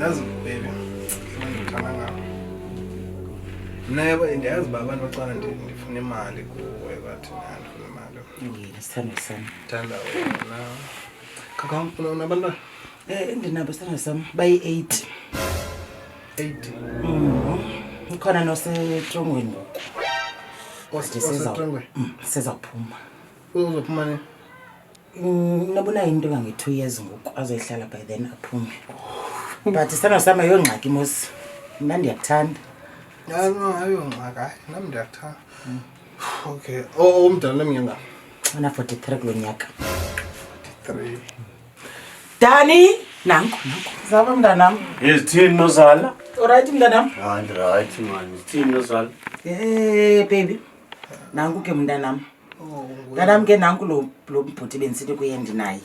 yazi baby ngithanda ngapha never ndiyazi baba abantu bacala ndifuna imali kuwe bathi ndifuna imali sithando sami thanda wena kakangifuna nabantwana ndinabo sithando sami bayi-8 ukhona nosetrongweni ngoku sizaphuma uzophuma nini nabona into kange-2 years ngoku azoyihlala by then aphume but sithando sami ayongxaki mosi mna ndiyakuthanda hayo ngxaki hayi nami ndiyakuthanda okay umdala neminyanga ana-43 kulo nyaka 43 Dani nanku zaba mntanam Yezithini nozala? Alright mntanam Right man, yezithini nozala? Baby nanku ke mntanam mntanam ke nanku lo mbhuti bendisithi kuye ndinaye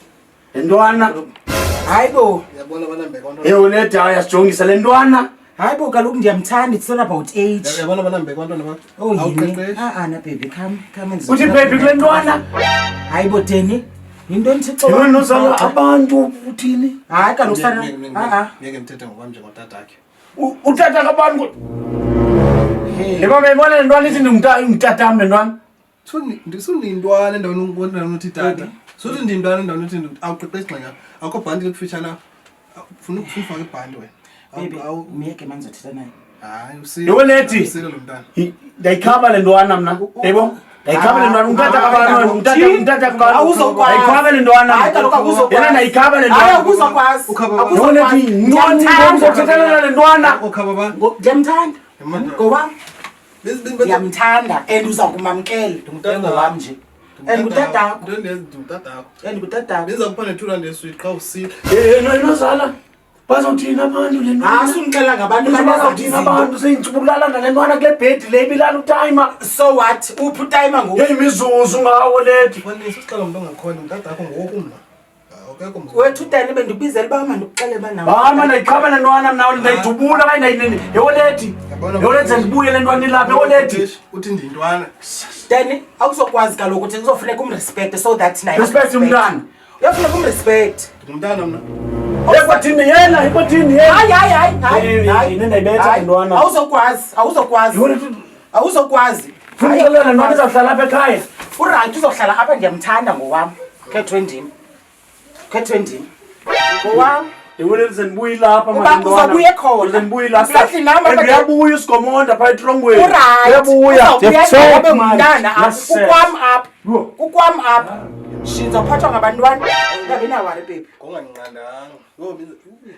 Lentwana hayibo yabona banambe kwantwana unedaya sijongisa lentwana hayibo kaloku ndiyamthanda it's all about age yabona banambe kwantwana bakho awuqeqeshi na baby come uthi baby kule ntwana hayibo Deni into nthixo yona nozala abantu uthini hayi kaloku sana ngeke mthethe ngokwami njengotatakhe utata kabantu yebo bayibona lentwana ithi ngumtata lentwana ndisundintwana endaweni ukubona uthi tata sothi ndintwana endaweni uthi awuqeqeshi ngxa akho bhandi lekufitshana ufuna ufaka ibhandi wena baby miyeke manje uthetha naye hayi yebo nethi usile lo mntana ndayikhaba lentwana mna yebo ndayikhaba lentwana umtata kabantu umtata kabantu awuzokwazi ndayikhaba lentwana hayi kaloku awuzokwazi yena ndayikhaba hayi lentwana awuzokwazi yebo nethi ntoni ngomthethana lentwana okhaba ba ndiyamthanda ngowam bezibini ndiyamthanda and uza kumamkela ngowam nje and ngutatakho ndutatakho and ngutatakho benza kupha ne-200 eswit xa usile nozala bazothini abantu le ntwana sunixela ngabantu bazothini abantu seyintsubulala nale ntwana kule bhedi le ibilala utayima so what uphi utayima ngoku yeyimizuzu ngawo lethi fanele sixela umuntu ongakhona ngutatakho ngoku mna akekho mzi wethu utani bendikubizela uba mandikuxele uba nawe hamba ndayikhaba le ntwana mna ndayidubula kanye yewolethi yewolethi ndibuye le ntwana ilapha yewolethi uthi ndintwana Dani awuzokwazi kaloku ukuthi kuzofuneka umrespect so that naye respect umntana uyafuneka umrespect ngumntana mna ekwathini yena ekwathini yena hayi ndayibetha le ntwana awuzokwazi funeka le ntwana izawuhlala apha ekhaya urayithi uzohlala apha ndiyamthanda ngowam khethwe ndim ngowam yewolelize ndibuye lapha uba uzabuye khona ndibuye lapha Mhlawumbi nami ndiyabuya usigomonda phaa etrongweni uyabuya Ndiyabuyela. mntana Yes, sir. kukwam apha shinza uphathwa ngabantwana ungabi nawari baby ngongandiqandanga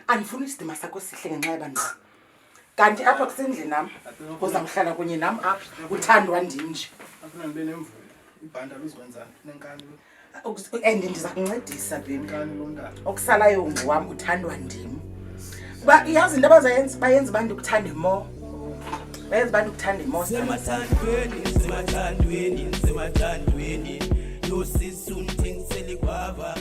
andifuni isidima sakho sihle ngenxa yabantwana kanti apha kusendlini nam uzawuhlala kunye nam apha uthandwa ndim nje afuna ndibe nemvuyo ibhanda luzikwenzani nenkani and ndiza kuncedisa baby nenkani lo mntana okusalayo ngowam uthandwa ndim uba yazi into abazayenza bayenza uba ndikuthande more bayenza uba ndikuthande more Semathandweni, no sisunting selikwava.